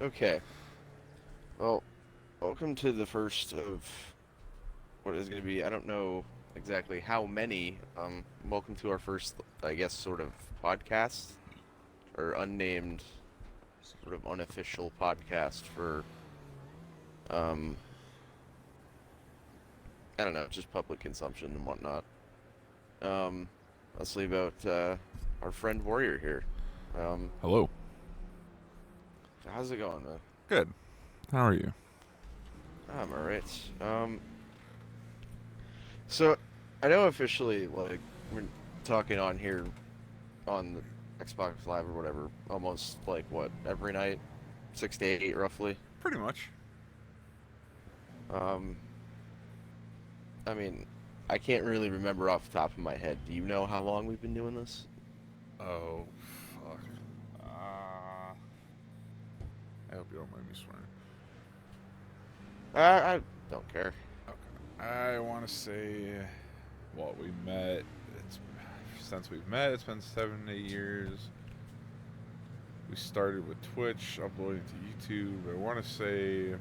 Okay. Well, welcome to the first of what is going to be, I don't know exactly how many. Welcome to our first, I guess, sort of podcast or unnamed, sort of unofficial podcast for, um, I don't know, just public consumption and whatnot. Um, Mostly about our friend Warrior here. Um, Hello. how's it going, man? Good. How are you? I'm alright. So I know officially, like, we're talking on here on the Xbox Live or whatever, almost like what, every night, 6 to 8 roughly. Pretty much. Um, I mean, I can't really remember off the top of my head. Do you know how long we've been doing this? Oh, fuck. I hope you don't mind me swearing. I don't care. Okay. I want to say, well, we met. It's since we've met. It's been 7 8 years. We started with Twitch, uploading to YouTube. I want to say,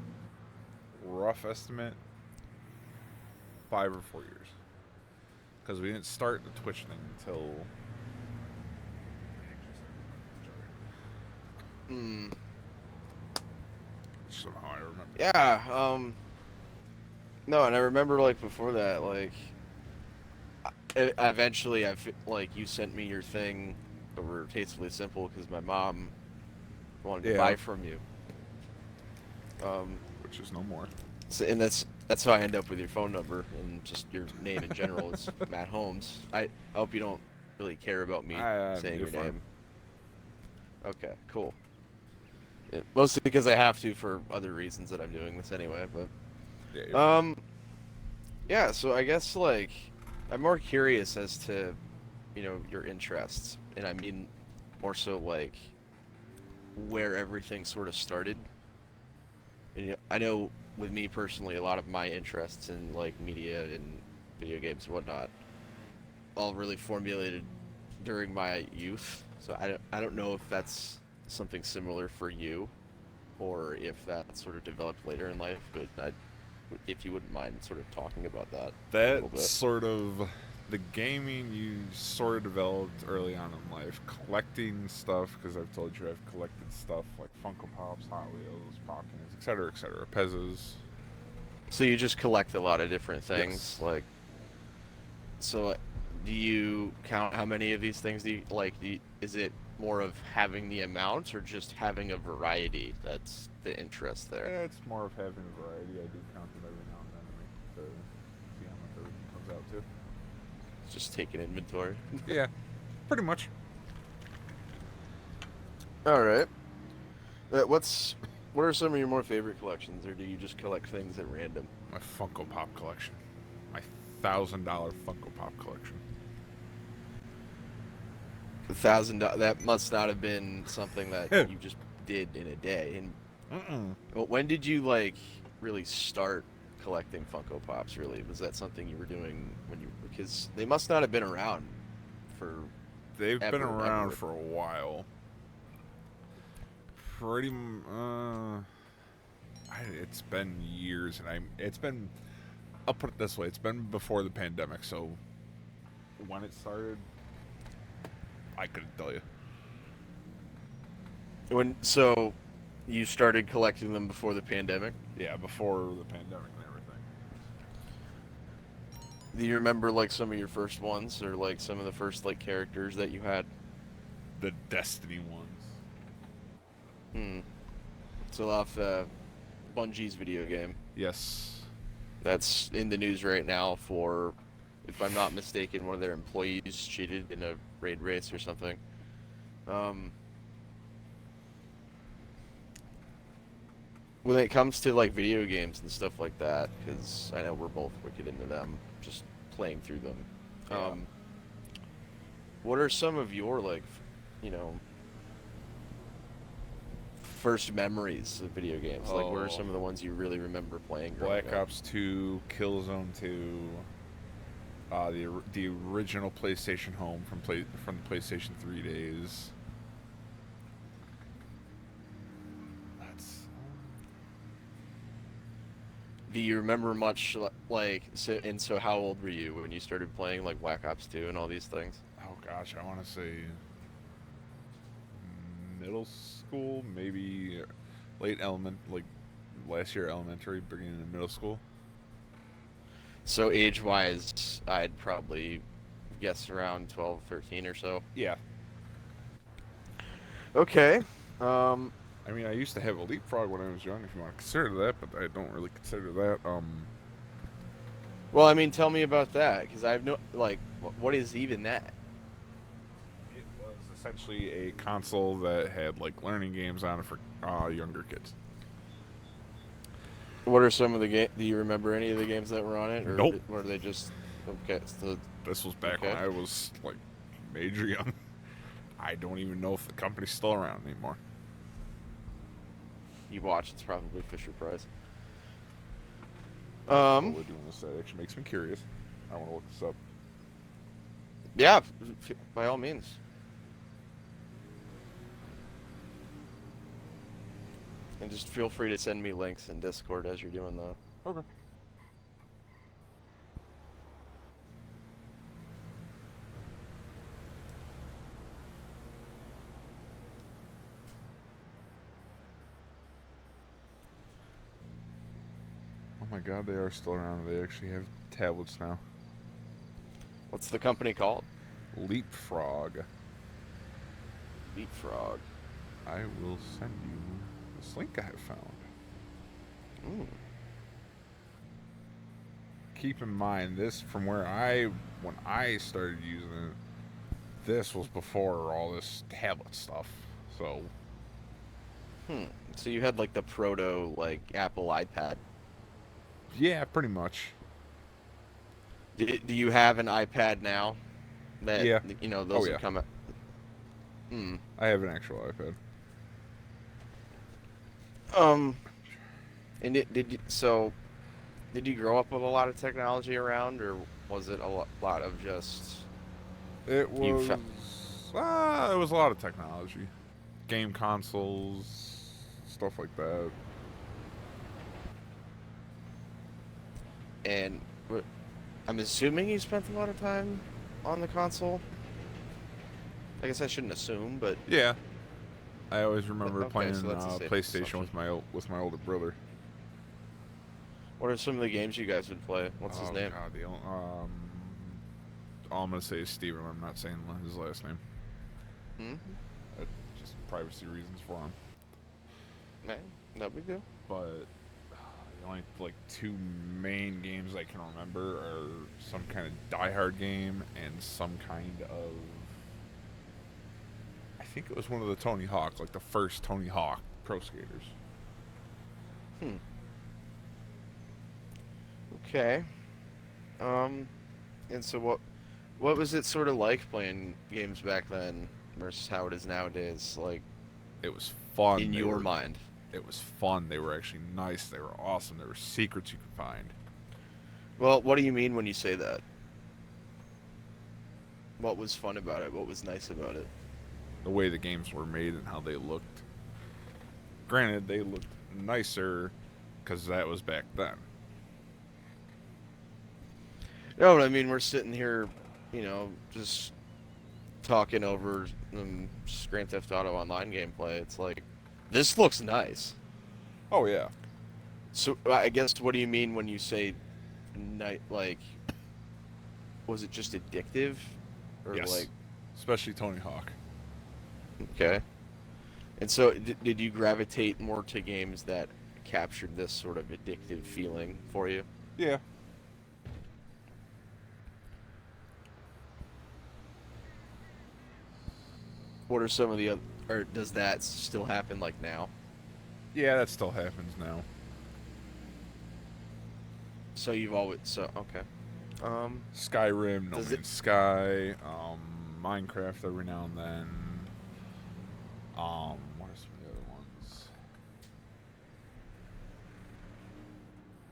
rough estimate, 5 or 4 years. Because we didn't start the Twitch thing until Hmm. somehow I remember. Yeah. No, and I remember like before that, like, eventually like you sent me your thing over Tastefully Simple because my mom wanted to Yeah, buy from you. Um, which is no more. So, and that's how I end up with your phone number and just your name in general. It's Matt Holmes. I hope you don't really care about me saying You're your fine. name. Okay, cool. Mostly because I have to for other reasons that I'm doing this anyway. Yeah, But you're fine. yeah. So I guess like I'm more curious as to your interests, and I mean more so like where everything sort of started. And, I know with me personally, a lot of my interests in like media and video games and whatnot all really formulated during my youth. So I don't know if that's something similar for you or if that sort of developed later in life, but if you wouldn't mind sort of talking about that a That little bit. sort of the gaming you sort of developed early on in life, collecting stuff because I've told you I've collected stuff like Funko Pops, Hot Wheels, Pockets, etc., Pezzas. So you just collect a lot of different things, Yes. like, so do you count how many of these things do you like? Is it more of having the amount or just having a variety that's the interest there? It's more of having a variety. I do count them every now and then to see how much everything comes out to. Just taking inventory. Yeah, pretty much. All right. What are some of your more favorite collections, or do you just collect things at random? My Funko Pop collection. My $1,000 Funko Pop collection. $1,000. That must not have been something that you just did in a day. And Mm-mm. well, when did you like really start collecting Funko Pops? Really, was that something you were doing when you? Because they must not have been around for They've been ever, around ever. for a while. Pretty. It's been years, and It's been. I'll put it this way: it's been before the pandemic, so when it started, I couldn't tell you. So you started collecting them before the pandemic. Yeah, before the pandemic and everything. Do you remember like some of your first ones, or like some of the first like characters that you had? The Destiny ones. Hmm. So off Bungie's video game Yes. that's in the news right now for, if I'm not mistaken, one of their employees cheated in a raid race or something. Um, when it comes to like video games and stuff like that, because I know we're both wicked into them, just playing through them. Yeah. Um, what are some of your like, you know, first memories of video games? Like, what are Oh, some of the ones you really remember playing growing Black up? Ops 2, Killzone 2, the original PlayStation Home from the PlayStation 3 days. Do you remember much like so how old were you when you started playing like Black Ops 2 and all these things? Oh gosh, I want to say middle school, maybe like last year elementary, beginning of middle school. So age-wise, I'd probably guess around 12, 13 or so. Yeah. Okay. Um, I mean, I used to have a leapfrog when I was young, if you want to consider that, but I don't really consider that. well, I mean, tell me about that because I have no like what is even that? It was essentially a console that had like learning games on it for younger kids. What are some of the game? Do you remember any of the games that were on it, or Nope. were they just okay? So, This was back when okay, I was like major young. I don't even know if the company's still around anymore. you watch. It's probably Fisher Price. While Um, we're doing this, that actually makes me curious. I want to look this up. yeah, by all means. And just feel free to send me links in Discord as you're doing that. Okay. Oh my god, they are still around. They actually have tablets now. What's the company called? Leapfrog. Leapfrog. I will send you this link I have found. Mm. Keep in mind, this from when I started using it, this was before all this tablet stuff. So Hmm. So you had like the proto like Apple iPad. yeah, pretty much. Do you have an iPad now? That Yeah. Oh those yeah. have come out. Hmm. I have an actual iPad. Um. And did you grow up with a lot of technology around, or was it a lot of just It you? was it was a lot of technology, game consoles, stuff like that. And I'm assuming you spent a lot of time on the console. I guess I shouldn't assume, but Yeah, I always remember okay, so playing that's a safe PlayStation assumption. with my older brother. What are some of the games you guys would play? What's his Oh name? god, all I'm gonna say is Steven. I'm not saying his last name. Hmm. Just privacy reasons for him. Man, no big deal. But the only like two main games I can remember are some kind of Die Hard game and some kind of I think it was one of the Tony Hawk, like the first Tony Hawk Pro Skaters. Hmm. Okay. Um. And so what was it sort of like playing games back then versus how it is nowadays? Like It was fun. in your mind. It was fun. They were actually nice. They were awesome. There were secrets you could find. Well, what do you mean when you say that? What was fun about it? What was nice about it? The way the games were made and how they looked. Granted, they looked nicer because that was back then. No, but I mean we're sitting here, just talking over Grand Theft Auto Online gameplay. It's like this looks nice. Oh yeah. So I guess what do you mean when you say night? Like, was it just addictive, or Yes. like Especially Tony Hawk. okay? And so did you gravitate more to games that captured this sort of addictive feeling for you? Yeah. What are some of the other, or does that still happen like now? Yeah, that still happens now. So you've always so okay. Skyrim, No Does it? Man's Sky, Minecraft every now and then. What are some of the other ones?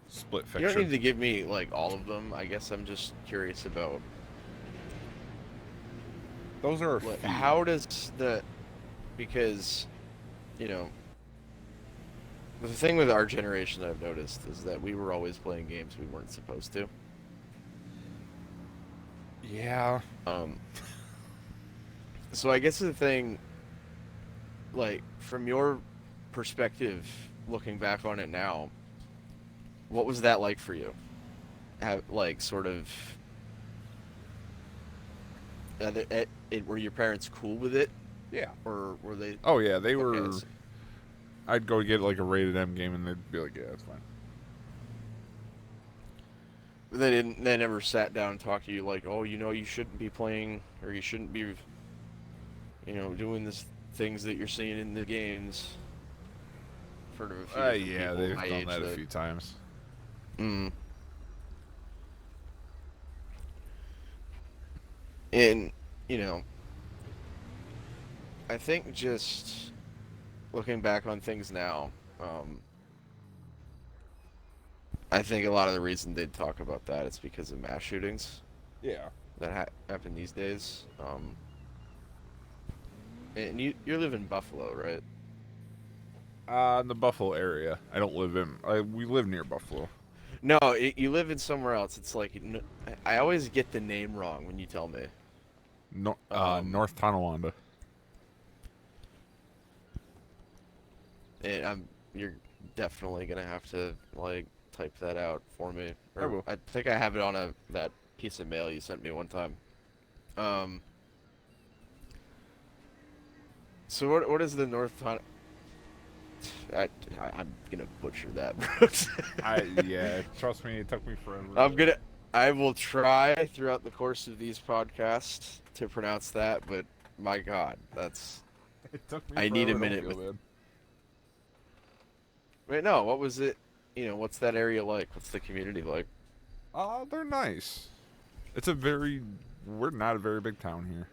Split You don't Fiction. need to give me like all of them. I guess I'm just curious about Those are a like few. how does the because you know The thing with our generation I've noticed is that we were always playing games we weren't supposed to. Yeah. Um, so I guess the thing, like, from your perspective, looking back on it now, what was that like for you? Have, like, sort of, were your parents cool with it, Yeah. or were they? Oh yeah, they Okay, were. I'd go get like a rated M game, and they'd be like, "Yeah, that's fine." they didn't. They never sat down and talked to you like, oh, you shouldn't be playing, or you shouldn't be, doing this things that you're seeing in the games. I've heard of a few different Yeah, people they've my done age that a that. few times. Mm. And, you know, I think just looking back on things now, I think a lot of the reason they'd talk about that is because of mass shootings Yeah. that happen these days. And you live in Buffalo, right? In the Buffalo area. I don't live in. We live near Buffalo. No, you live in somewhere else. It's like I always get the name wrong when you tell me. No, Um, North Tonawanda. and you're definitely gonna have to like type that out for me, I or will. I think I have it on that piece of mail you sent me one time. Um, so what is the North Ton? I'm gonna butcher that, Brooks. Yeah. Trust me, it took me forever. I will try throughout the course of these podcasts to pronounce that, but my God, that's It took me I need a forever. Don't minute feel with. bad. Wait, no, what was it? What's that area like? What's the community like? They're nice. It's a very. We're not a very big town here.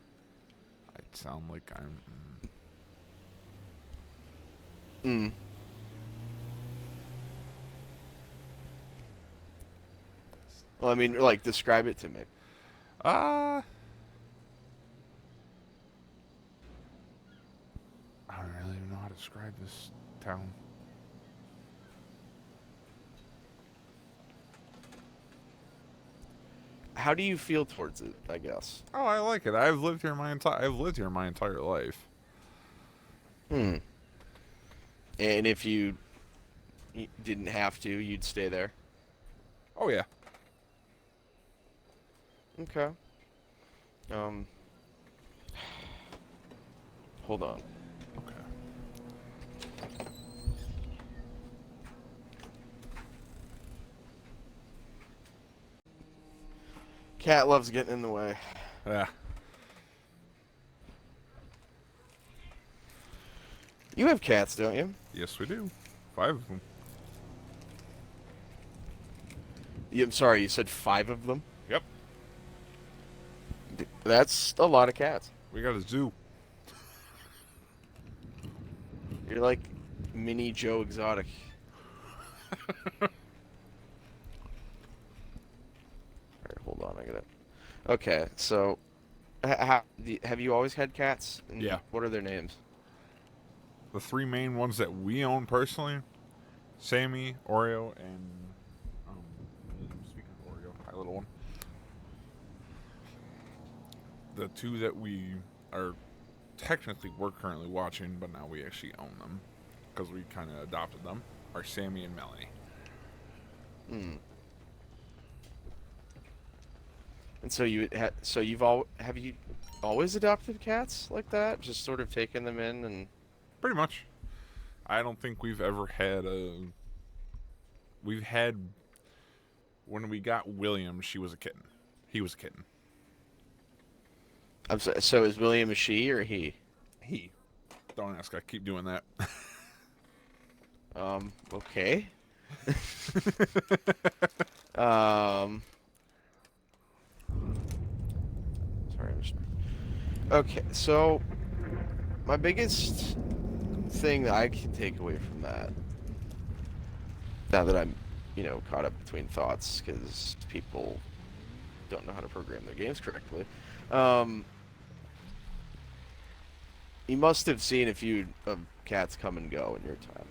I sound like I'm. Hmm. Well, I mean, like, describe it to me. Uh, I don't really even know how to describe this town. How do you feel towards it, I guess? Oh, I like it. I've lived here my entire life. Hmm. And if you didn't have to, you'd stay there. Oh yeah. Okay. Um. Hold on. Okay. Cat loves getting in the way. Yeah. You have cats, don't you? Yes, we do. 5 of them. I'm sorry, you said 5 of them? Yep. That's a lot of cats. We got a zoo. You're like mini Joe Exotic. Alright, hold on, I gotta. Okay, so have you always had cats? And Yeah. what are their names? The 3 main ones that we own personally: Sammy, Oreo, and speaking of Oreo, hi little one. The 2 that we are technically we're currently watching, but now we actually own them because we kind of adopted them, are Sammy and Melanie. Hmm. And so have you always adopted cats like that? Just sort of taken them in and. Pretty much. I don't think we've ever had a. We've had. When we got William, she was a kitten. He was a kitten. I'm sorry, so is William a she or a he? He. Don't ask. I keep doing that. Okay. Um. Sorry, I'm just. Okay, so my biggest thing that I can take away from that, now that I'm, caught up between thoughts because people don't know how to program their games correctly, um, you must have seen a few of cats come and go in your time.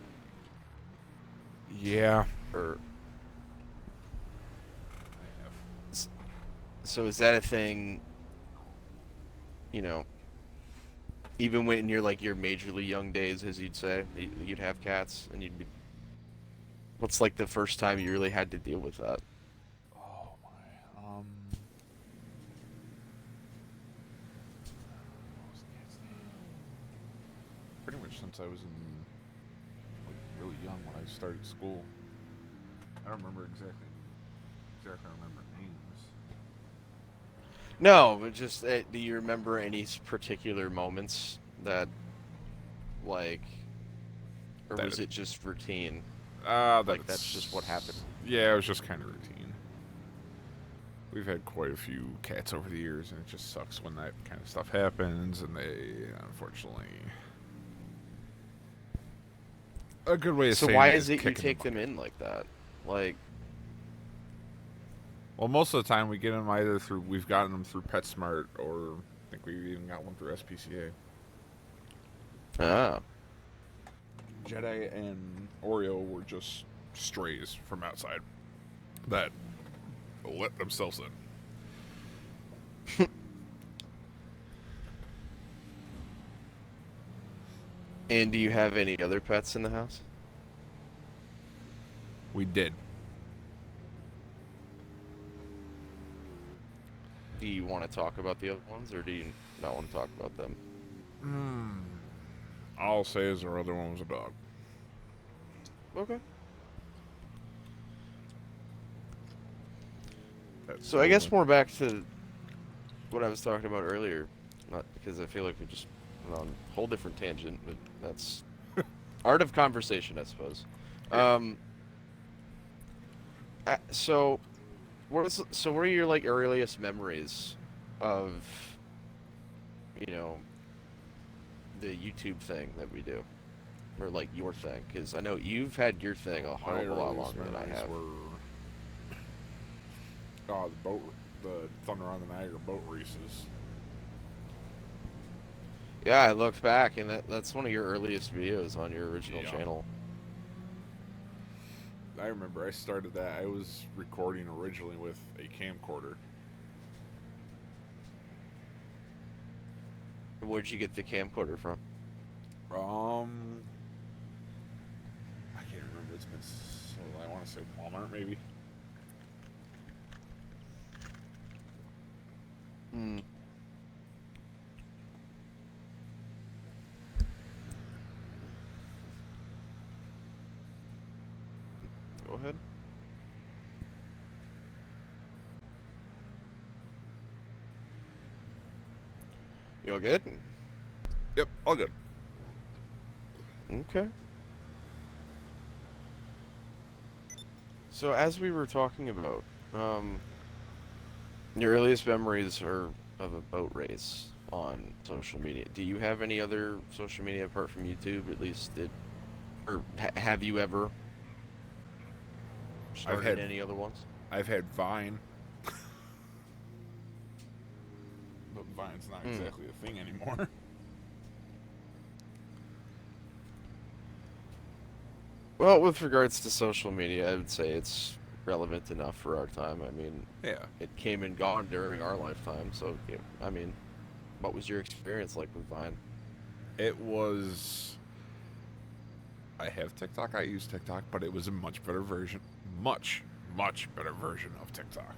Yeah. Or I have. s- so is that a thing, you know, even when you're like your majorly young days, as you'd say, you'd have cats and you'd be, what's like the first time you really had to deal with that? Oh my. What was the cat's name? Pretty much since I was in like really young when I started school. I don't remember exactly remember names. No, but just do you remember any particular moments that like, or That was it just routine? that Like that's just what happened. it's yeah, it was just kind of routine. We've had quite a few cats over the years, and it just sucks when that kind of stuff happens, and they unfortunately. A good way of So saying why it is is it you kicking the take them bucket. in like that? Like, Well, most of the time we get them either through we've gotten them through PetSmart or I think we even got one through SPCA. ah, Jedi and Oreo were just strays from outside that let themselves in. and do you have any other pets in the house? We did. Do you want to talk about the other ones, or do you not want to talk about them? Hmm. All I'll say is our other one was a dog. Okay. That's So the I guess only. more back to what I was talking about earlier, not because I feel like we just went on a whole different tangent, but that's art of conversation, I suppose. Yeah. Um, so what are your like earliest memories of, you know, the YouTube thing that we do, or like your thing? Because I know you've had your thing a hell My of a lot earliest longer than I memories have. were the Thunder on the Niagara boat races. Yeah, I looked back, and that's one of your earliest videos on your original Yeah. channel. I remember I started that. I was recording originally with a camcorder. Where'd you get the camcorder from? Um, I can't remember. It's been so. I want to say Walmart maybe. Hmm. Go ahead. You all good? Yep, all good. Okay. So as we were talking about, um, your earliest memories are of a boat race on social media. Do you have any other social media apart from YouTube? At least did, or have you ever I've started had any other ones? I've had Vine, but Vine's not Hmm. exactly a thing anymore. Well, with regards to social media, I would say it's relevant enough for our time. I mean, Yeah, it came and gone during our lifetime, so yeah, I mean, what was your experience like with Vine? it was. I have TikTok. I use TikTok, but it was a much better version, much better version of TikTok.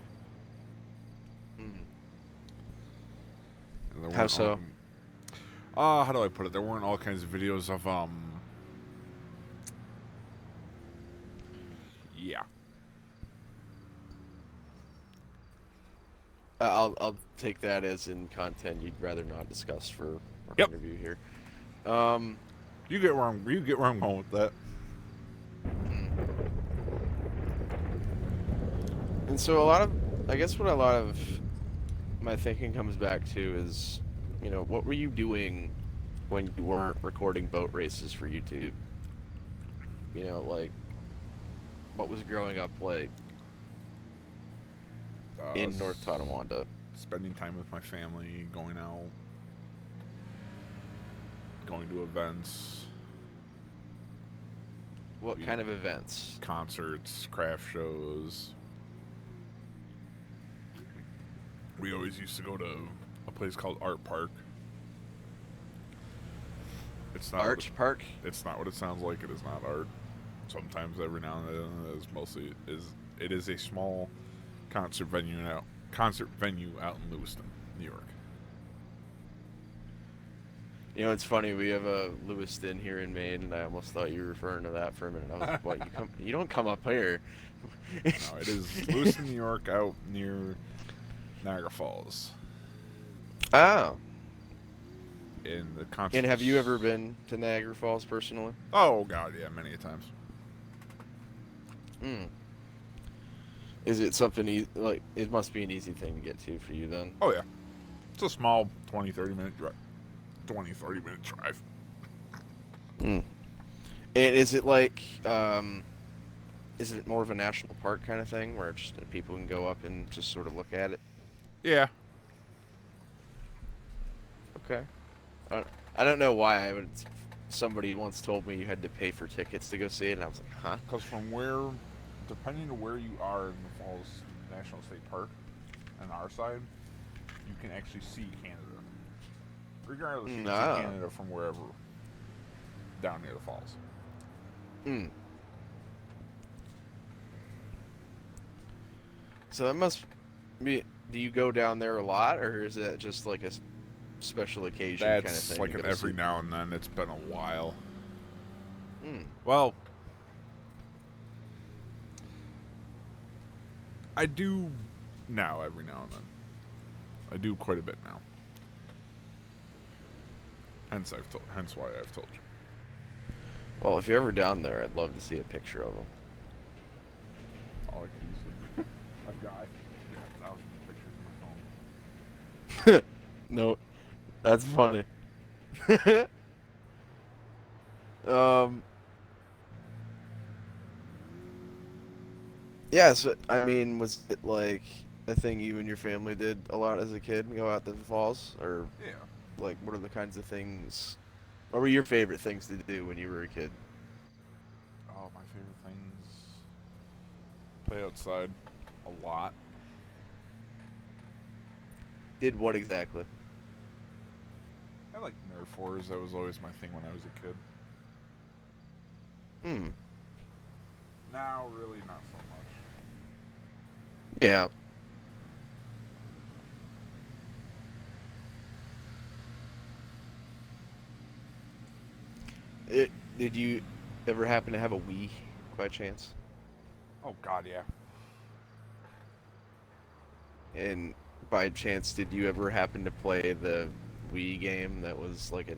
Hmm. And there How weren't all. so? How do I put it? There weren't all kinds of videos of Yeah. I'll take that as in content you'd rather not discuss for our Yep. interview here. Um, You get where I'm going with that. hmm. And so a lot of, I guess what a lot of my thinking comes back to is, what were you doing when you weren't recording boat races for YouTube? Like what was growing up like in North Tonawanda? Spending time with my family, going out, going to events. What We kind of events? concerts, craft shows. We always used to go to a place called Art Park. It's not what Arch Park? it's not what it sounds like. It is not art. Sometimes every now and then it is mostly is it is a small concert venue out in Lewiston, New York. You know, it's funny. We have a Lewiston here in Maine, and I almost thought you were referring to that for a minute. I was like, "What? You don't come up here." No, it is Lewiston, New York, out near Niagara Falls. Oh. In the concert. And have you ever been to Niagara Falls personally? Oh God, yeah, many a times. Hmm. Is it something like it must be an easy thing to get to for you then? Oh yeah, it's a small 20-30 minute drive. 20-30 minute drive. Hmm. And is it like, is it more of a national park kind of thing where just people can go up and just sort of look at it? Yeah. Okay. I don't know why. Somebody once told me you had to pay for tickets to go see it, and I was like, huh? Because depending on where you are in the Falls National State Park, on our side, you can actually see Canada. Regardless, you can Ah. see Canada from wherever down near the falls. Hmm. So that must be. Do you go down there a lot, or is that just like a special occasion kind of That's thing? like an every now and then. It's been a while. Hmm. Well, I do now every now and then. I do quite a bit now. Hence why I've told you. Well, if you're ever down there, I'd love to see a picture of them. Oh, I can easily. I've got 1,000 pictures on my phone. No, that's funny. um. Yeah. So I mean, was it like a thing you and your family did a lot as a kid? Go out to the falls, or Yeah. like what are the kinds of things? What were your favorite things to do when you were a kid? Oh, my favorite things. Play outside a lot. Did what exactly? I like Nerf wars. That was always my thing when I was a kid. Hmm. Now, really, not so much. Yeah. Did you ever happen to have a Wii by chance? Oh God, yeah. And by chance, did you ever happen to play the Wii game that was like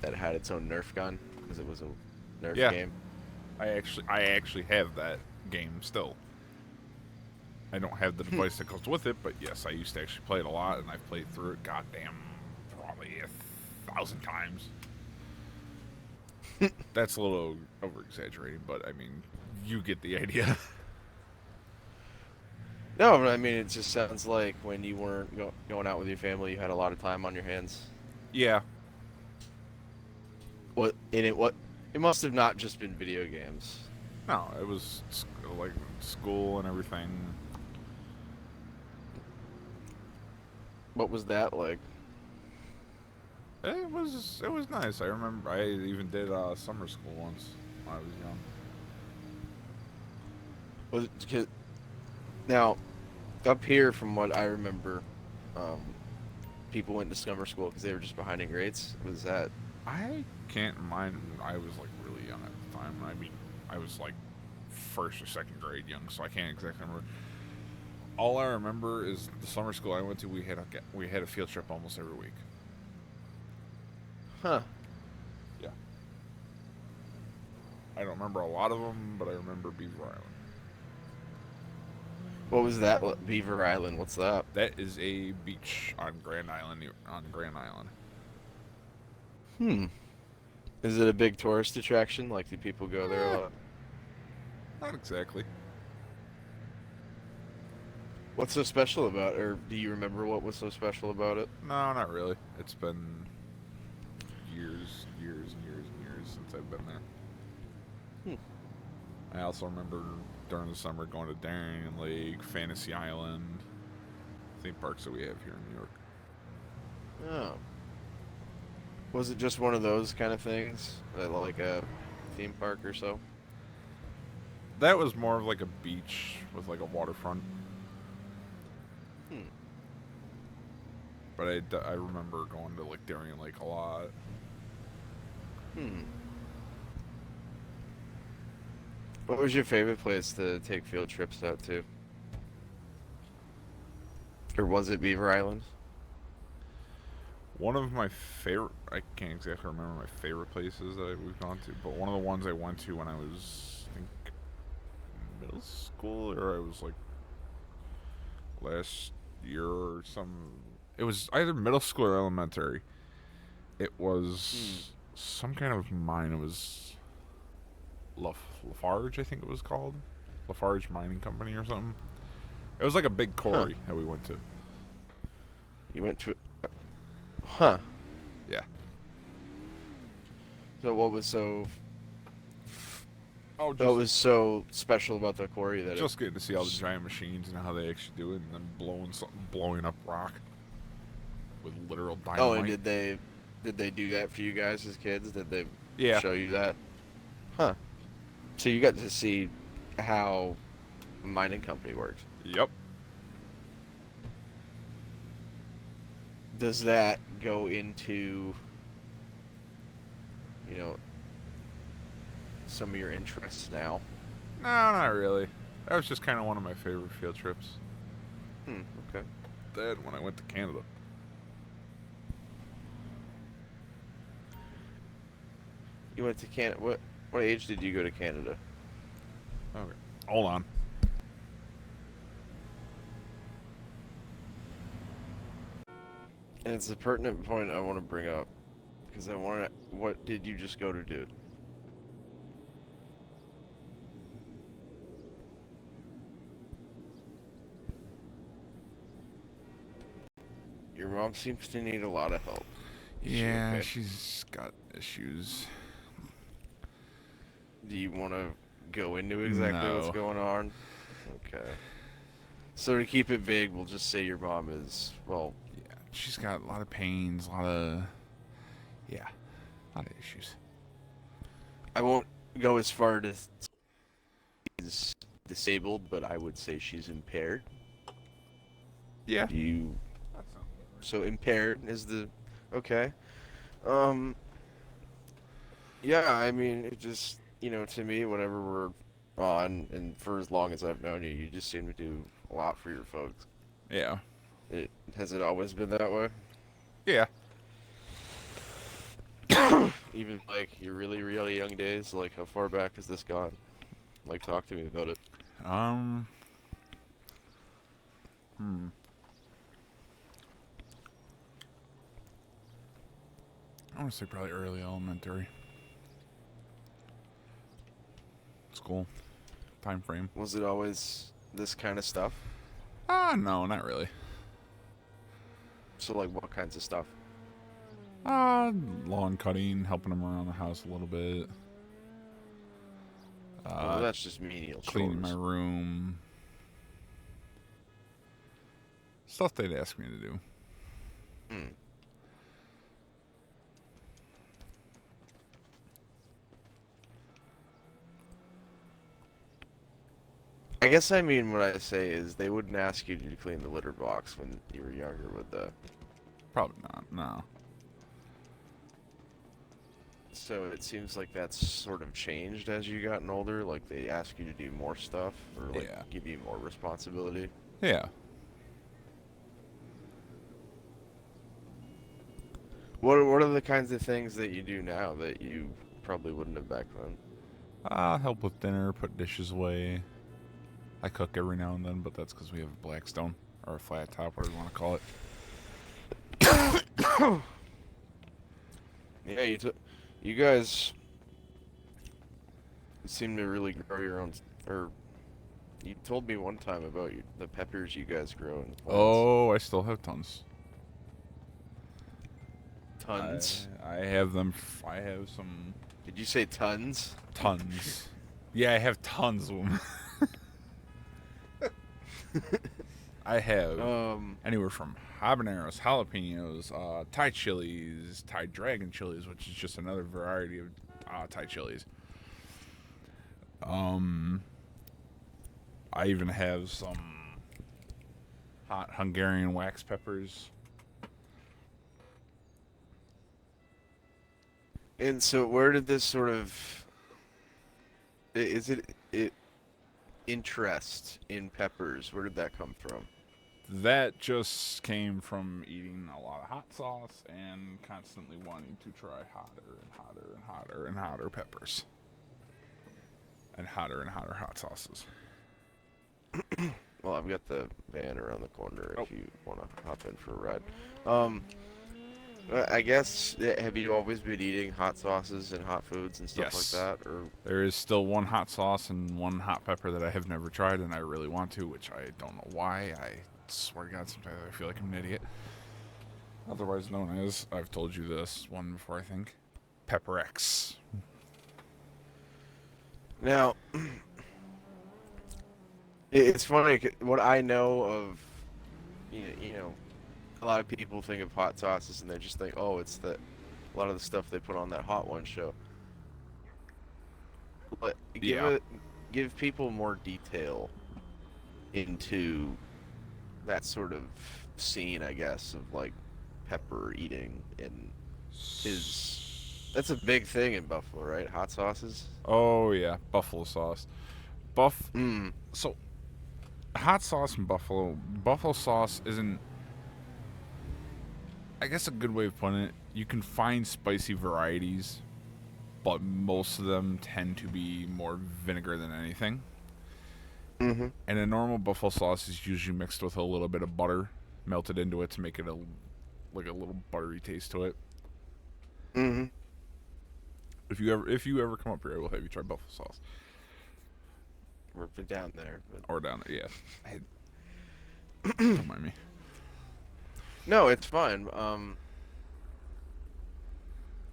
that had its own Nerf gun because it was a Nerf Yeah. game? I actually have that game still. I don't have the device that goes with it, but yes, I used to actually play it a lot, and I've played through it. Goddamn, probably 1,000 times. That's a little over exaggerating, but I mean, you get the idea. No, but I mean it just sounds like when you weren't going out with your family, you had a lot of time on your hands. Yeah. What? It must have not just been video games. No, it was like school and everything. What was that like? It was nice. I remember I even did summer school once when I was young. Now, up here, from what I remember, um, people went to summer school because they were just behind in grades. Was that? I can't mind. I was like really young at the time. I mean, I was like first or second grade young, so I can't exactly remember. All I remember is the summer school I went to. We had a field trip almost every week. Huh. Yeah. I don't remember a lot of them, but I remember Beaver Island. What was that? Beaver Island. What's that? That is a beach on Grand Island. On Grand Island. Hmm. Is it a big tourist attraction? Like, do people go there a lot? Not exactly. What's so special about it? Or do you remember what was so special about it? No, not really. It's been years and years since I've been there. I also remember during the summer going to Darien Lake, Fantasy Island, theme parks that we have here in New York. Oh. Was it just one of those kind of things? Like a theme park or so? That was more of like a beach with like a waterfront. Hmm. But I remember going to like Darien Lake a lot. Hmm. What was your favorite place to take field trips out to? Or was it Beaver Island? One of my favorite, I can't exactly remember my favorite places that we've gone to, but one of the ones I went to when I was, I think, middle school, or I was like last year or some. It was either middle school or elementary. It Hmm. was some kind of mine. It was Lafarge, I think it was called. Lafarge Mining Company or something. It was like a big Huh. quarry that we went to. You went to... Huh. Yeah. So what was so... Oh, What just was so special about the quarry that it... just getting to see all the giant machines and how they actually do it, and then blowing up rock with literal Oh, and dynamite. did they do that for you guys as kids? Did they Yeah. show you that? Huh. So you got to see how a mining company works. Yep. Does that go into, you know, some of your interests now? No, not really. That was just kind of one of my favorite field trips. Hmm, okay. Then when I went to Canada. You went to Canada. What age did you go to Canada? Okay. Hold on. And it's a pertinent point I want to bring up because I want to. What did you just go to do? Your mom seems to need a lot of help. Is she Yeah, okay? she's got issues. Do you want to go into exactly what's No. going on? Okay. So to keep it vague, we'll just say your mom is, well, Yeah, she's got a lot of pains, a lot of. Yeah, a lot of issues. I won't go as far to she's disabled, but I would say she's impaired. Yeah. Do you That sounds about so impaired is the okay. Um yeah, I mean it just to me whenever we're on and for as long as I've known you, you just seem to do a lot for your folks. right. Yeah. It has it always been that way? Yeah. Even like your really, really young days, like how far back has this gone? Like talk to me about it. Um. Hmm. I want to say probably early elementary school time frame. Was it always this kind of stuff? No, not really. So like what kinds of stuff? Lawn cutting, helping them around the house a little bit. Well, Uh, that's just menial cleaning my chores. room. Stuff they'd ask me to do. Hmm. I guess I mean what I say is they wouldn't ask you to clean the litter box when you were younger, would they? Probably not. No. So it seems like that's sort of changed as you gotten older. Like they ask you to do more stuff or like Yeah. give you more responsibility. Yeah. What are the kinds of things that you do now that you probably wouldn't have back then? Help with dinner, put dishes away. I cook every now and then, but that's because we have a Blackstone or a flat top, whatever you want to call it. Yeah, you guys seem to really grow your own. Or you told me one time about the peppers you guys grow in the plants. Oh, I still have tons. I Tons. I have them. I have some Did you say tons? tons Yeah, I have tons of them. I have anywhere from habaneros, jalapenos, Thai chilies, Thai dragon chilies, which is just another variety of Thai chilies. I even have some hot Hungarian wax peppers. And so, where did this sort of is it interest in peppers? Where did that come from? That just came from eating a lot of hot sauce and constantly wanting to try hotter and hotter and hotter and hotter peppers. And hotter hot sauces. Well, I've got the van around the corner if you want to hop in for a ride. I guess, have you always been eating hot sauces and hot foods and stuff Yes. like that? Or There is still one hot sauce and one hot pepper that I have never tried and I really want to, which I don't know why. I swear to God, sometimes I feel like I'm an idiot. Otherwise known as, I've told you this one before, I think, Pepper X. now, it's funny. What I know of, you know, a lot of people think of hot sauces and they just think, oh, it's a lot of the stuff they put on that Hot One show. But give people more detail into that sort of scene, I guess, of like pepper eating and that's a big thing in Buffalo, right? Hot sauces. Oh yeah, buffalo sauce. So hot sauce in buffalo sauce isn't, I guess a good way of putting it, you can find spicy varieties, but most of them tend to be more vinegar than anything. Mm-hmm. And a normal buffalo sauce is usually mixed with a little bit of butter melted into it to make it like a little buttery taste to it. Mm-hmm. If you ever come up here, I will have you try buffalo sauce. We're down there. But... Or down there, yeah. Don't mind me. No, it's fine. I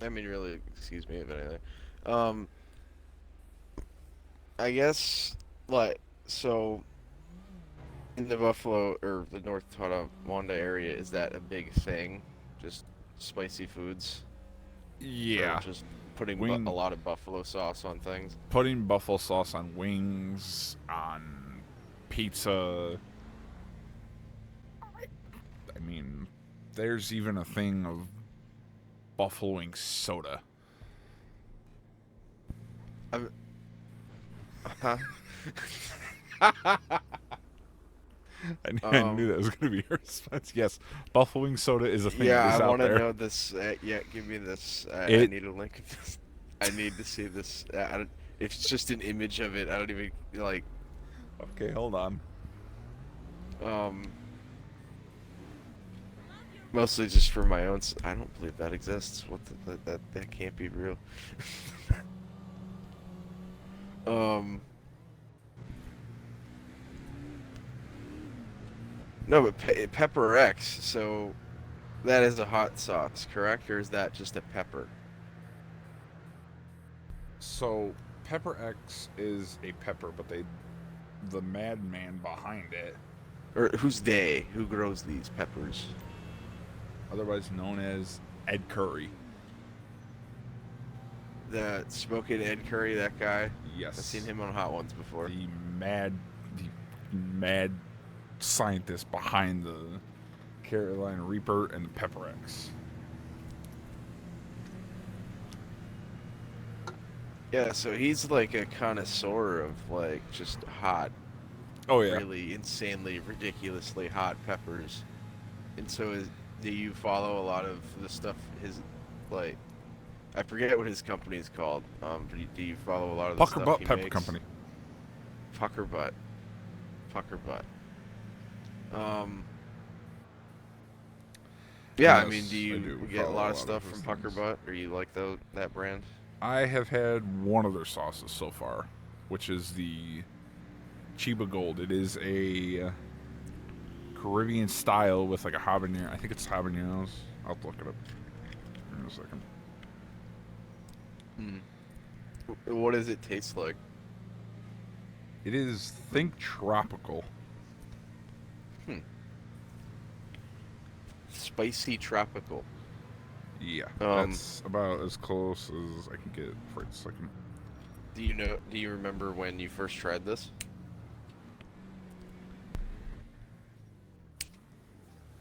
mean, really, excuse me if anything. I guess, like, so in the Buffalo or the North Tonawanda area, is that a big thing? Just spicy foods? Yeah. Or just putting a lot of buffalo sauce on things? Putting buffalo sauce on wings, on pizza. I mean, there's even a thing of buffaloing soda. Huh? I knew that was going to be your response. Yes, buffaloing soda is a thing Yeah, that is I out want to there. know this. Yeah, give me this. I need a link of this. I need to see this. If it's just an image of it, I don't even like. Okay, hold on. Mostly just for my own. I don't believe that exists. What that can't be real. No, but Pepper X. So that is a hot sauce, correct? Or is that just a pepper? So, Pepper X is a pepper, but the madman behind it, Or who's they? Who grows these peppers? otherwise known as Ed Curry. The Smoking Ed Curry, that guy. Yes. I've seen him on Hot Ones before. The mad scientist behind the Carolina Reaper and the Pepper X. Yeah, so he's like a connoisseur of like just hot, Oh yeah. really insanely, ridiculously hot peppers. And so do you follow a lot of the stuff like, I forget what his company is called. But do you follow a lot of the Pucker stuff Butt he Pepper makes? Company. Pucker Butt. Yeah, I Yes, mean, do I you do get a follow lot a of lot stuff of from his Pucker things. Butt, or you like that brand? I have had one of their sauces so far, which is the Chiba Gold. It is a Caribbean style with like a habanero. I think it's habaneros. I'll have to look it up in a second. What does it taste like? It is think tropical. Hmm. Spicy tropical. Yeah, Um, that's about as close as I can get for a second. do you remember when you first tried this?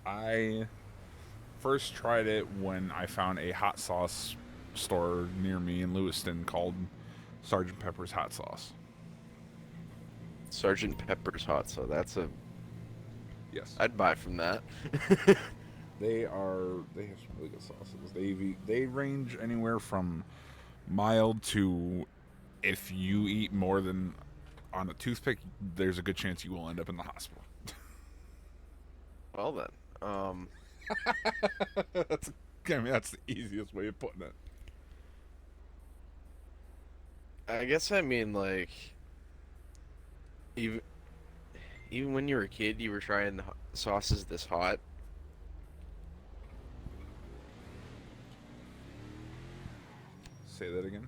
I first tried it when I found a hot sauce store near me in Lewiston called Sergeant Pepper's Hot Sauce. Sergeant Pepper's hot, so Yes. I'd buy from that. They have some really good sauces. They range anywhere from mild to, if you eat more than on a toothpick, there's a good chance you will end up in the hospital. Well then, That's the easiest way of putting it. I guess I mean like even even when you were a kid, you were trying sauces this hot. Say that again.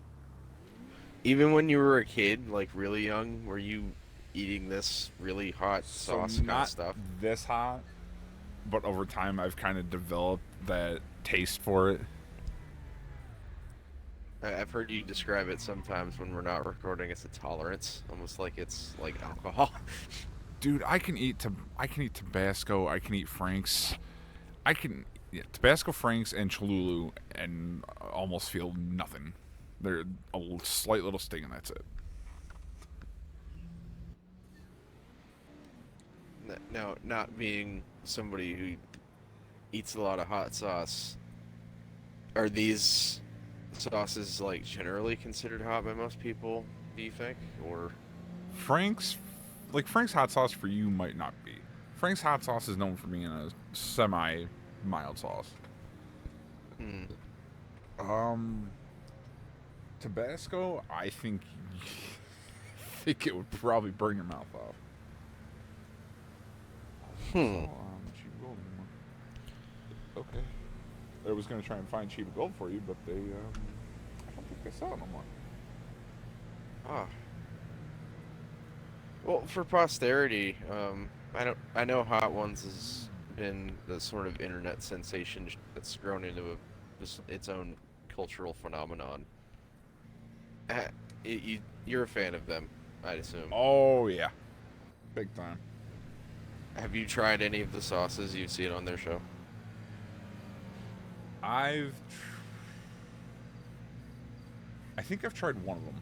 Even when you were a kid, like really young, were you eating this really hot So sauce kind of not stuff? this hot, but over time I've kind of developed that taste for it. I've heard you describe it sometimes when we're not recording as a tolerance, almost like it's like alcohol. Dude, I can eat Tabasco, I can eat Frank's, I can Tabasco, Frank's, and Cholulu, and almost feel nothing. They're a slight little sting, and that's it. Now, not being somebody who eats a lot of hot sauce, are these sauces like generally considered hot by most people, do you think? Or Frank's, Frank's hot sauce for you might not be. Frank's hot sauce is known for being a semi mild sauce. hmm, Um, Tabasco, I think, think it would probably burn your mouth off. hmm. Cheap gold anymore. Okay. I was gonna try and find cheap gold for you, but I don't think they sell it no more. Ah. Well, for posterity, I know Hot Ones has been the sort of internet sensation that's grown into its own cultural phenomenon. Uh, you're a fan of them, I'd assume. Oh yeah, big time. Have you tried any of the sauces you've seen on their show? I've, I think I've tried one of them.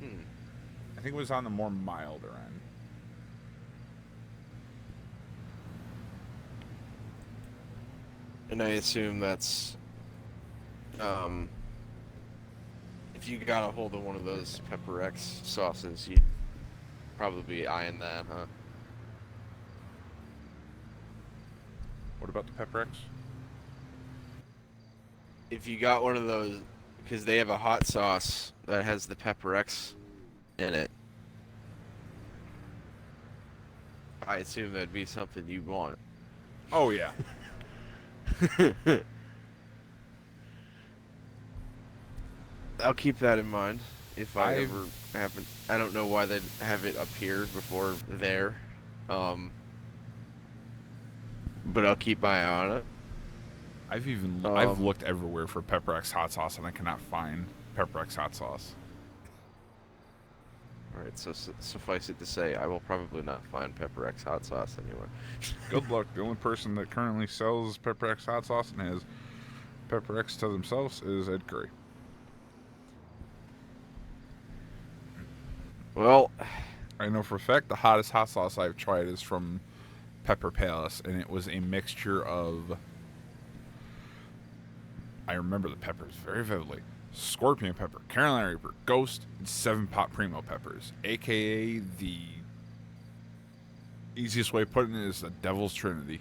Hmm. I think it was on the more milder end. And I assume that's, um, if you got a hold of one of those Pepper X sauces, you'd probably be eyeing that, huh? What about the Pepper X? If you got one of those, because they have a hot sauce that has the Pepper X in it, I assume that'd be something you'd want. Oh yeah. I'll keep that in mind if I I've ever happen. I don't know why they'd have it up here before there, um, but I'll keep my eye on it. I've looked everywhere for Pepper X hot sauce and I cannot find Pepper X hot sauce. All right, so suffice it to say, I will probably not find Pepper X hot sauce anywhere. Good luck. The only person that currently sells Pepper X hot sauce and has Pepper X to themselves is Ed Curry. Well, I know for a fact the hottest hot sauce I've tried is from Pepper Palace, and it was a mixture of, I remember the peppers very vividly: scorpion pepper, Carolina Reaper, Ghost, and 7-pot Primo peppers, aka the easiest way of putting it is the Devil's Trinity.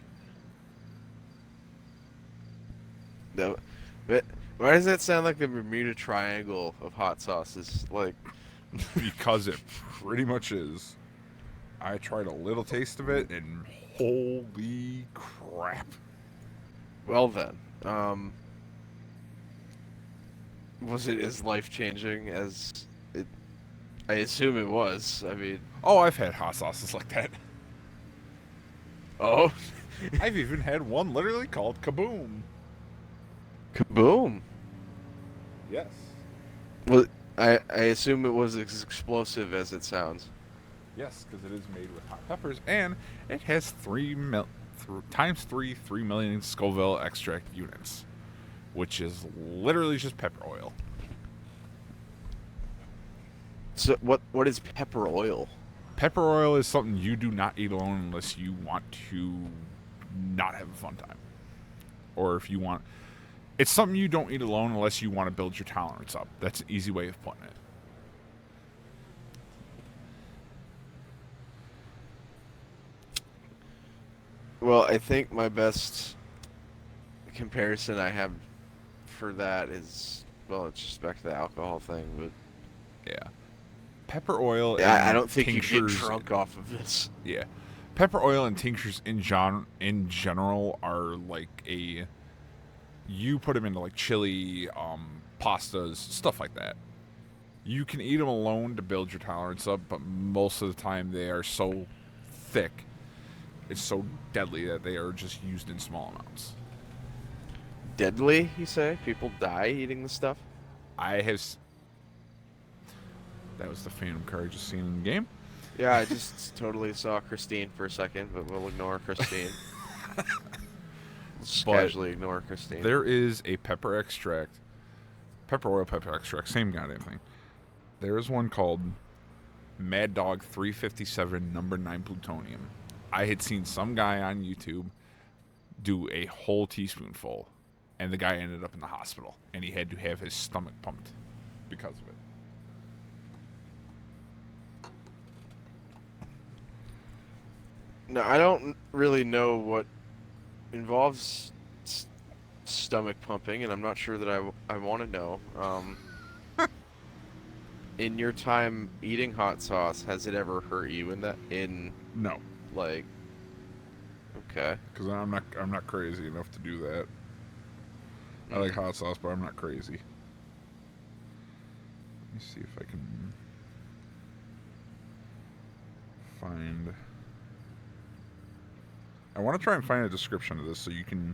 no, but why does that sound like the Bermuda Triangle of hot sauces? Like, Because it pretty much is. I tried a little taste of it, and holy crap! well then, was it as life changing as it I assume it was. I mean, Oh, I've had hot sauces like that. oh, I've even had one literally called Kaboom. kaboom. Yes. Well, I assume it was as explosive as it sounds. Yes, because it is made with hot peppers, and it has times 3 million Scoville extract units, which is literally just pepper oil. So what is pepper oil? Pepper oil is something you do not eat alone unless you want to not have a fun time, or if you want. It's something you don't eat alone unless you want to build your tolerance up. That's an easy way of putting it. Well, I think my best comparison I have for that is, well, it's just back to the alcohol thing, but Yeah. Pepper oil I and don't think you'd get tinctures. drunk off of this. Yeah. Pepper oil and tinctures in general are like a. You put them into like chili, pastas, stuff like that. You can eat them alone to build your tolerance up, but most of the time they are so thick, it's so deadly that they are just used in small amounts. Deadly, you say? People die eating this stuff? I have. That was the Phantom card just seen in the game. Yeah, I just totally saw Christine for a second, but we'll ignore Christine. Just But casually ignore Christine. there is a pepper extract, pepper oil, pepper extract, same goddamn thing. There is one called Mad Dog 357 number 9 plutonium. I had seen some guy on YouTube do a whole teaspoonful, and the guy ended up in the hospital, and he had to have his stomach pumped because of it. No, I don't really know what involves stomach pumping, and I'm not sure that I want to know. In your time eating hot sauce, has it ever hurt you No, like, okay. because I'm not crazy enough to do that. I like hot sauce, but I'm not crazy. Let me see if I can find. I want to try and find a description of this so you can.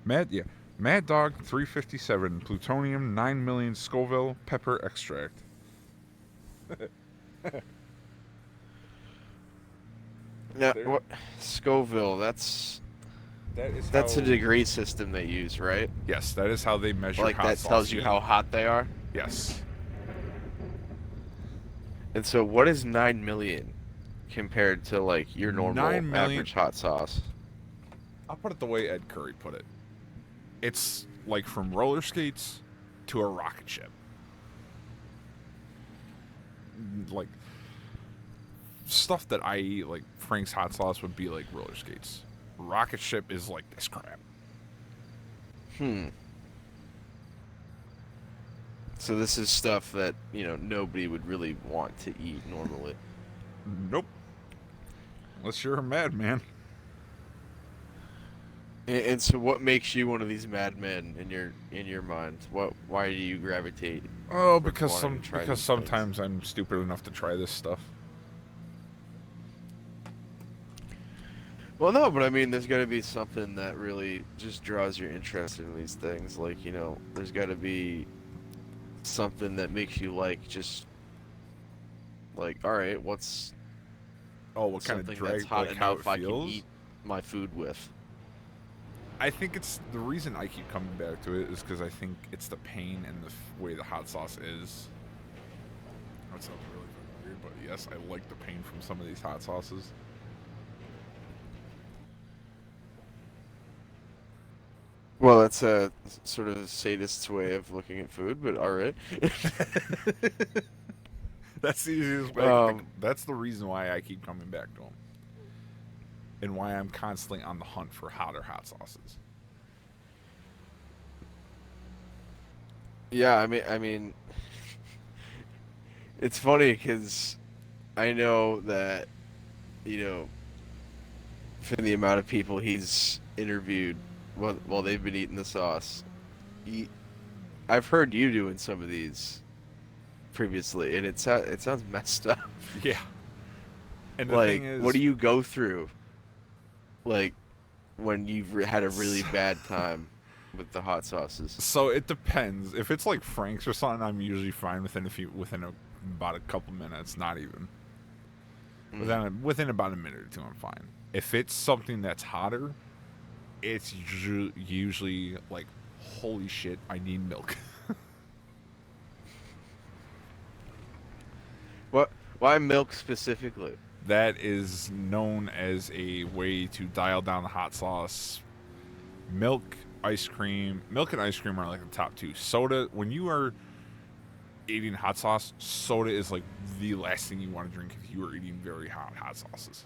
Mad Dog 357 plutonium 9 million Scoville pepper extract. Now, There- what Scoville? That's That is that's a degree system they use, right? Yes, that is how they measure Like hot that sauce tells you heat. how hot they are. Yes. And so, what is 9 million compared to like your normal 9 million average hot sauce? I'll put it the way Ed Curry put it. It's like from roller skates to a rocket ship. Like stuff that I eat, like Frank's hot sauce, would be like roller skates. Rocket ship is like this crap. So this is stuff that, nobody would really want to eat normally. Nope. Unless you're a madman. And so what makes you one of these madmen in your mind? Why do you gravitate Oh, towards because wanting to try because these sometimes I'm stupid enough to try this stuff. Well, no, but I mean, there's got to be something that really just draws your interest in these things. Like, there's got to be something that makes you just like, all right, what's Oh, what kind of something drag? that's hot Like how enough it I can feels? eat my food with? I think it's the reason I keep coming back to it is because I think it's the pain and the way the hot sauce is. That sounds really fucking weird, but yes, I like the pain from some of these hot sauces. Well, that's a sort of sadist's way of looking at food, but all right. That's the easiest way. That's the reason why I keep coming back to them, and why I'm constantly on the hunt for hotter hot sauces. Yeah, I mean, it's funny because I know that, for the amount of people he's interviewed while they've been eating the sauce, I've heard you doing some of these previously, and it sounds messed up. Yeah. And the thing Like, what is, do you go through? Like, when you've had a really s- bad time with the hot sauces. so it depends. If it's like Frank's or something, I'm usually fine about a couple minutes, not even. Mm. Within about a minute or two, I'm fine. If it's something that's hotter, it's usually like, holy shit, I need milk. What? Why milk specifically? That is known as a way to dial down the hot sauce. Milk, milk and ice cream are like the top two. Soda, when you are eating hot sauce, soda is like the last thing you want to drink if you are eating very hot sauces.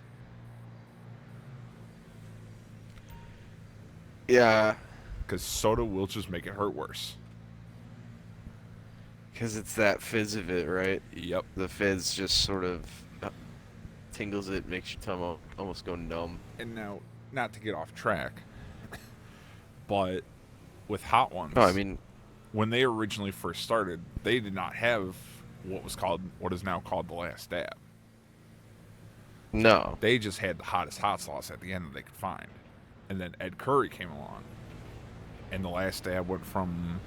Yeah, Because soda will just make it hurt worse. because it's that fizz of it, right? Yep. The fizz just sort of tingles it, makes your tongue almost go numb. And now, not to get off track, but with hot No, I ones, mean, when they originally first started, they did not have what is now called the last dab. no. They just had the hottest hot sauce at the end that they could find. And then Ed Curry came along, and the last dab went from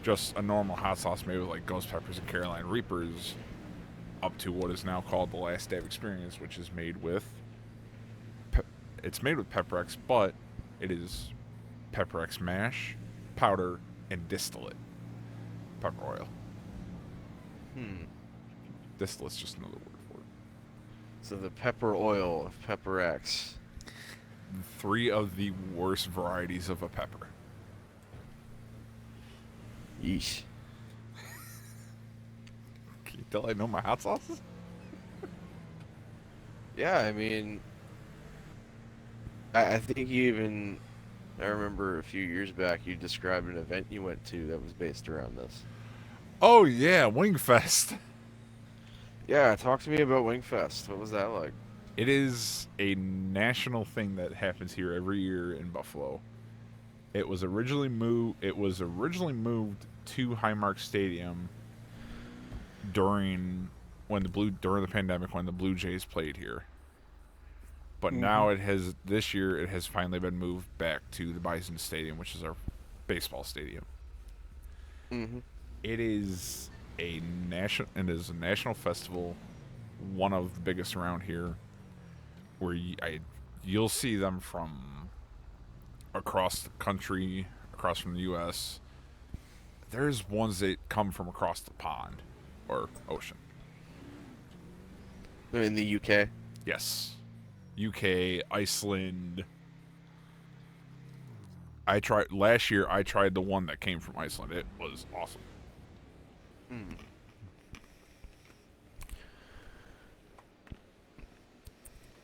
just a normal hot sauce made with like ghost peppers and Carolina Reapers up to what is now called the last dab experience, which is made with it's made with Pepper-X, but it is Pepper-X mash, powder, and distillate pepper oil. Hmm. Distillate's just another word for it. So the pepper oil of Pepper X. 3 of the worst varieties of a pepper. Yeesh. Can you tell I know my hot sauces? Yeah, I mean, I think you even, I remember a few years back you described an event you went to that was based around this. Oh yeah, Wingfest. Yeah, talk to me about Wingfest. What was that like? It is a national thing that happens here every year in Buffalo. It was originally moved to Highmark Stadium during the pandemic when the Blue Jays played here. But Mm-hmm. now this year it has finally been moved back to the Bison Stadium, which is our baseball stadium. Mm-hmm. It is it is a national festival, one of the biggest around here, where you'll see them from across the country, across from the U.S. There's ones that come from across the pond or ocean. In the UK. Yes, UK, Iceland. I tried last year. I tried the one that came from Iceland. It was awesome. Mm.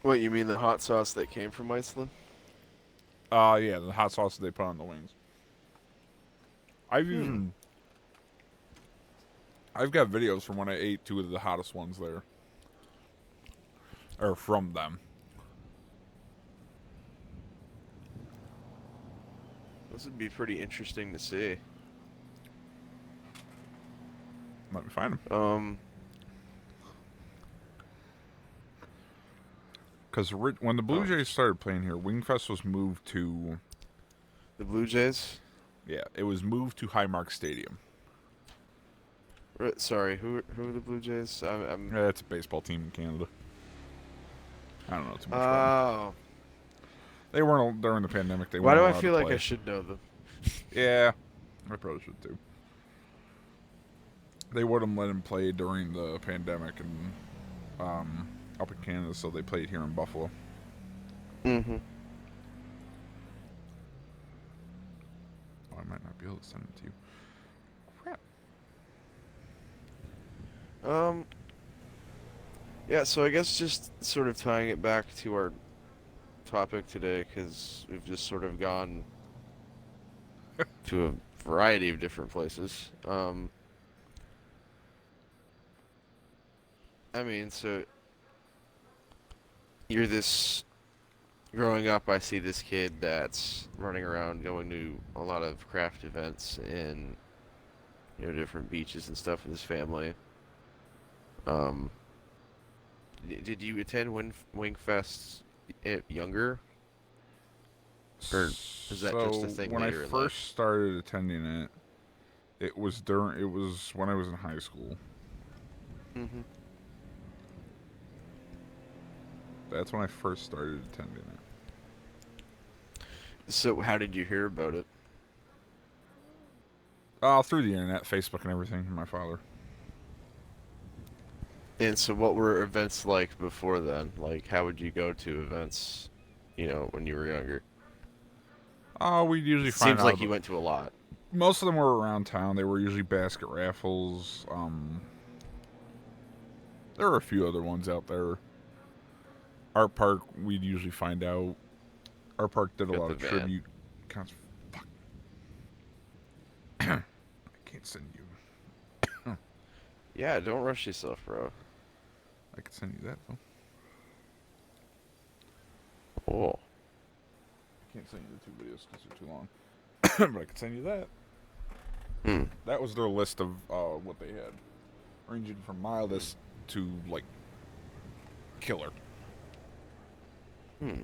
What, you mean the hot sauce that came from Iceland? Yeah, the hot sauce that they put on the wings. I've Hmm. even I've got videos from when I ate 2 of the hottest ones there, or from them. This would be pretty interesting to see. Let me find them. Um, Because when the Blue oh, Jays started playing here, Wingfest was moved to the Blue Jays? it was moved to Highmark Stadium. Sorry, who are the Blue Jays? I'm Yeah, it's a baseball team in Canada. I don't know too much about them. Oh, They weren't during the pandemic. They why weren't do I allowed to feel like I play. should know them? Yeah, I probably should too. They wouldn't let him play during the pandemic and up in Canada, so they played here in Buffalo. Mm-hmm. Oh, I might not be able to send it to you. Crap. Um, yeah, so I guess just sort of tying it back to our topic today, because we've just sort of gone to a variety of different places. I mean, so you're this growing up, I see this kid that's running around going to a lot of craft events in different beaches and stuff with his family. Um, did you attend Wingfest younger, or is that just a So thing when I later in life? first started attending it, it was when I was in high school. Hmm. That's when I first started attending it. So how did you hear about it? Through the internet, Facebook, and everything. My father. And so what were events like before then? Like how would you go to events, when you were younger? We'd It usually find seems out like you about. went to a lot. Most of them were around town. They were usually basket raffles. There were a few other ones out there. Art Park, we'd usually find out. Art Park did a Got lot the of van. tribute. Fuck. I can't send you. Yeah, don't rush yourself, bro. I can send you that though. Oh. I can't send you the two videos because they're too long. But I can send you that. Hmm. That was their list of what they had, ranging from mildest to like killer. Hmm.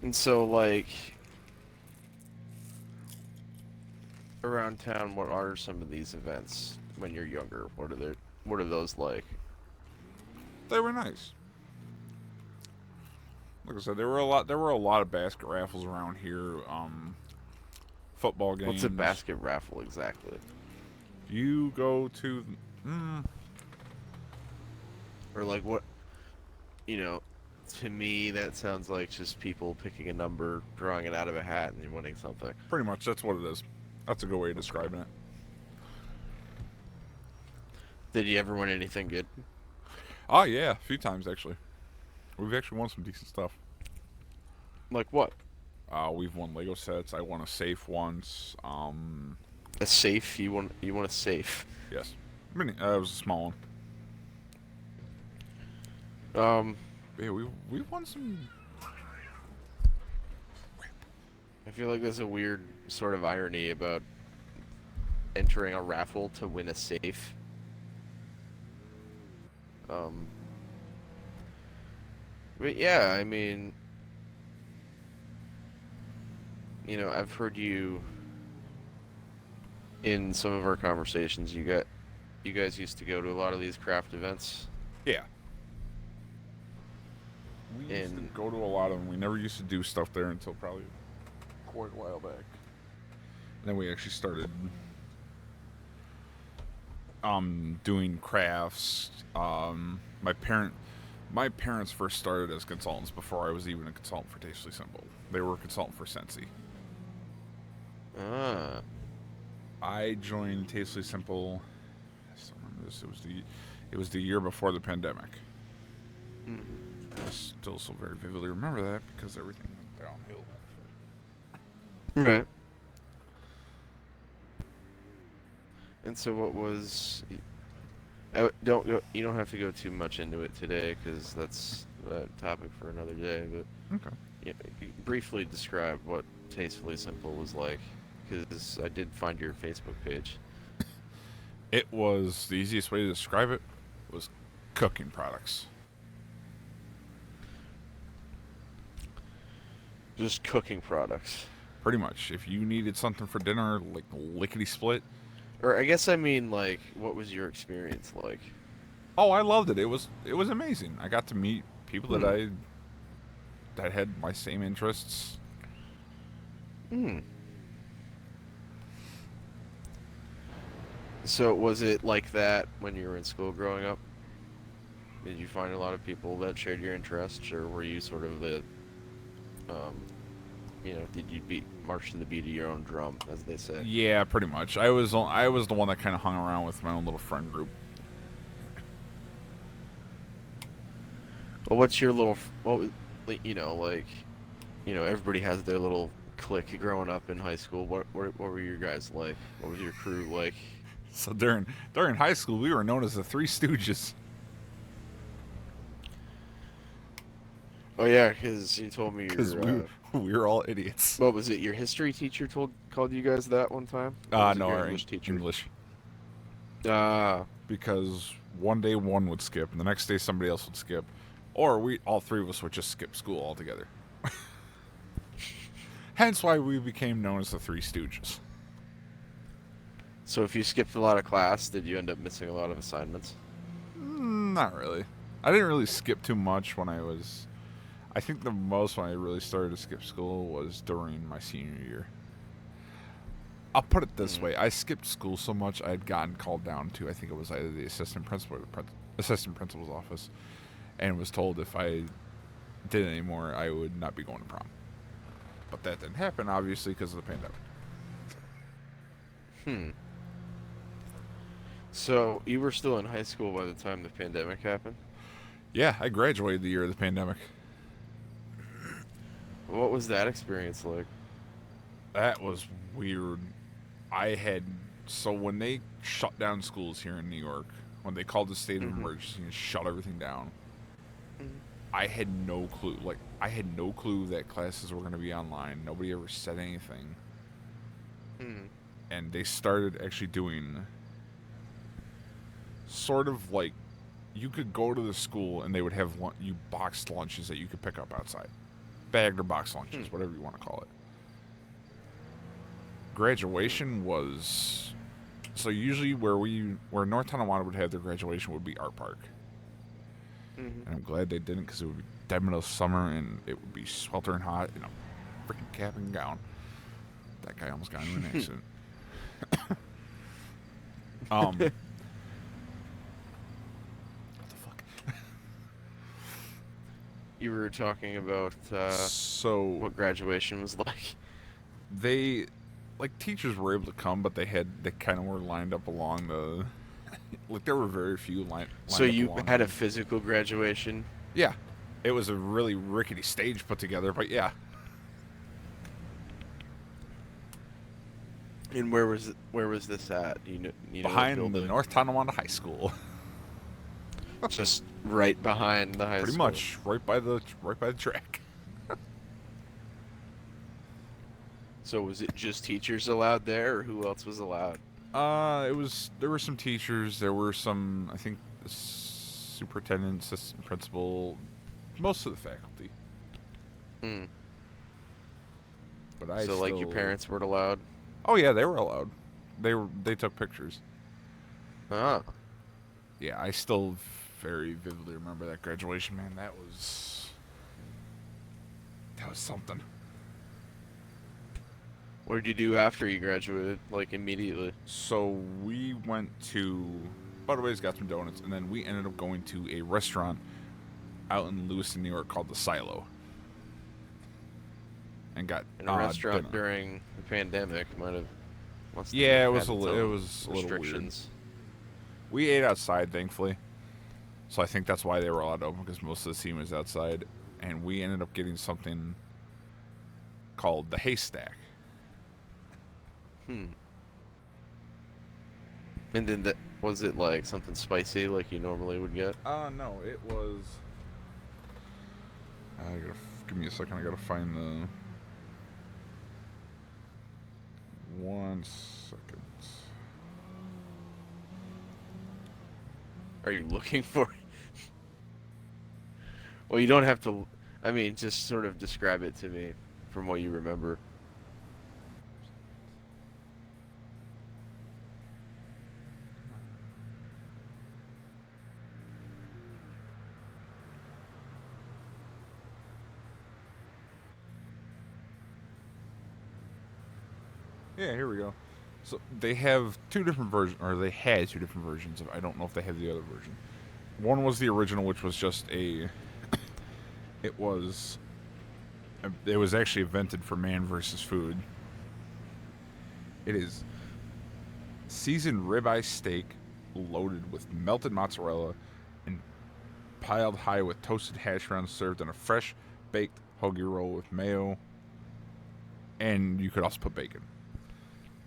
And so, like, around town, what are some of these events when you're younger? What are those like? They were nice. Like I said, there were a lot of basket raffles around here. Football What's a games. basket raffle exactly? You go to. Mm, Or like what, you know, to me that sounds like just people picking a number, drawing it out of a hat, and winning something. Pretty much, that's what it is. That's a good way of describing it. Did you ever win anything good? Oh yeah, a few times actually. We've actually won some decent stuff. Like what? We've won Lego sets. I won a safe once. A safe? You want a safe? Yes. It was a small one. Um, Yeah, we won some. I feel like there's a weird sort of irony about entering a raffle to win a safe. Um, but yeah, I mean, I've heard you in some of our conversations. You guys used to go to a lot of these craft events, Yeah. We used to and go to a lot of them. We never used to do stuff there until probably quite a while back. And then we actually started doing crafts. My parents first started as consultants before I was even a consultant for Tastefully Simple. They were a consultant for Sensi. ah, I joined Tastefully Simple. I still remember this. It was the year before the pandemic. mhm. I still so very vividly remember that because everything went downhill. Right. And so, what was? You don't have to go too much into it today because that's a topic for another day. But Okay. briefly describe what Tastefully Simple was like, because I did find your Facebook page. It was the easiest way to describe it was cooking products. Just cooking products. Pretty much. If you needed something for dinner, like lickety split. Or I guess I mean, like, what was your experience like? Oh, I loved it. It was amazing. I got to meet people Hmm. that had my same interests. Hmm. So was it like that when you were in school growing up? Did you find a lot of people that shared your interests, or were you sort of um, did you march to the beat of your own drum, as they say? Yeah, pretty much. I was the one that kind of hung around with my own little friend group. Well, what's your little, everybody has their little clique growing up in high school. What were your guys like? What was your crew like? So during high school, we were known as the Three Stooges. Oh yeah, because you told me Because your we We were all idiots. What was it? Your history teacher called you guys that one time, or was it No, your our English teacher? English. Ah, Because one day one would skip, and the next day somebody else would skip, or all three of us would just skip school altogether. Hence why we became known as the Three Stooges. so if you skipped a lot of class, did you end up missing a lot of assignments? Not really. I didn't really skip too much when I was. I think the most when I really started to skip school was during my senior year. I'll put it this way: I skipped school so much I had gotten called down to. I think it was either the assistant principal or the assistant principal's office, and was told if I did anymore, I would not be going to prom. But that didn't happen, obviously, because of the pandemic. Hmm. So you were still in high school by the time the pandemic happened? Yeah, I graduated the year of the pandemic. What was that experience like? That was weird. So when they shut down schools here in New York, when they called the state of emergency and shut everything down, I had no clue. Like, I had no clue that classes were going to be online. Nobody ever said anything. And they started actually doing sort of like, you could go to the school and they would have you boxed lunches that you could pick up outside. Bagged or boxed lunches, whatever you want to call it. Graduation was... So usually where North Tonawanda would have their graduation would be Art Park. And I'm glad they didn't, because it would be dead middle of summer and it would be sweltering hot in a freaking cap and gown. That guy almost got into an accident. What the fuck? You were talking about So what graduation was like. they, like, teachers were able to come, but they kind of were lined up along the, like, there were very few lined So up you along had the- a physical graduation? Yeah, it was a really rickety stage put together, but yeah. And where was this at? You know what Behind the building? North Tonawanda High School. Just right behind the high Pretty school. much right by the track. So was it just teachers allowed there, or who else was allowed? There were some teachers, there were some, I think, the superintendent, assistant principal, most of the faculty. But So like your parents weren't allowed? Oh yeah, they were allowed. They took pictures. Ah. Yeah, I still very vividly remember that graduation, man. That was something. What did you do after you graduated? Like immediately? So we went to Butterways, got some donuts, and then we ended up going to a restaurant out in Lewiston, New York called the Silo. And got In a restaurant dinner. during the pandemic must have Yeah, it had was its a own little weird. restrictions. We ate outside, thankfully. So I think that's why they were allowed to open, because most of the scene was outside. And we ended up getting something called the Haystack. And then was it like something spicy like you normally would get? No, it was... give me a second, I gotta find the... 1 second. Are you looking for it? Well, you don't have to. I mean, just sort of describe it to me from what you remember. Yeah, here we go. So they have two different versions, or they had two different versions of. I don't know if they have the other version. One was the original, which was just a. It was actually invented for man versus food. It is seasoned ribeye steak loaded with melted mozzarella and piled high with toasted hash browns served in a fresh baked hoagie roll with mayo, and you could also put bacon.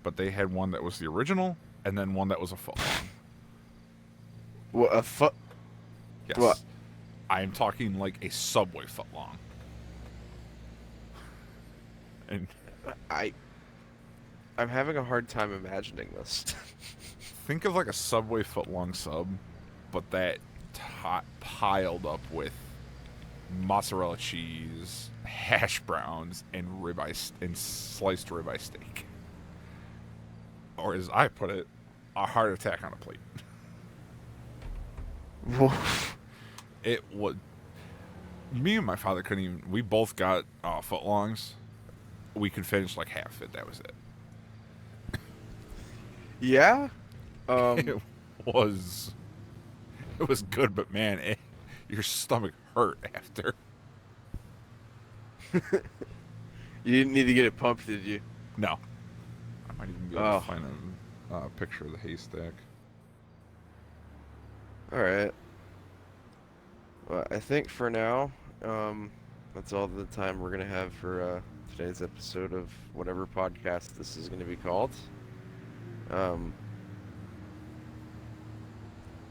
But they had one that was the original, and then one that was a foot long. What a foot? Yes. What? I am talking like a Subway foot long. And I I'm having a hard time imagining this. think of like a Subway footlong sub, but that piled up with mozzarella cheese, hash browns, and ribeye and sliced ribeye steak. Or as I put it, a heart attack on a plate. Woof. It was. Me and my father couldn't even. We both got footlongs. We could finish like half it. That was it. Yeah. It was. It was good, but man, your stomach hurt after. You didn't need to get it pumped, did you? No, I might even be able Oh, to find a picture of the haystack. all right. Well, I think for now, that's all the time we're gonna have for today's episode of whatever podcast this is gonna be called. Um,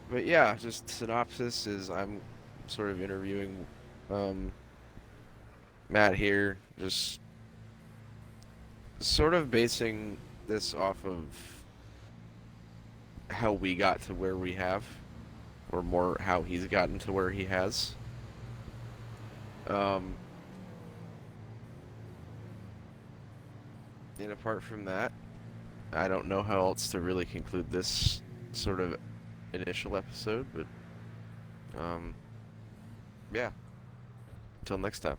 but yeah, just synopsis is I'm sort of interviewing um, Matt here, just sort of basing this off of how we got to where we have, or more how he's gotten to where he has. Um, and apart from that, I don't know how else to really conclude this sort of initial episode, but yeah. Until next time.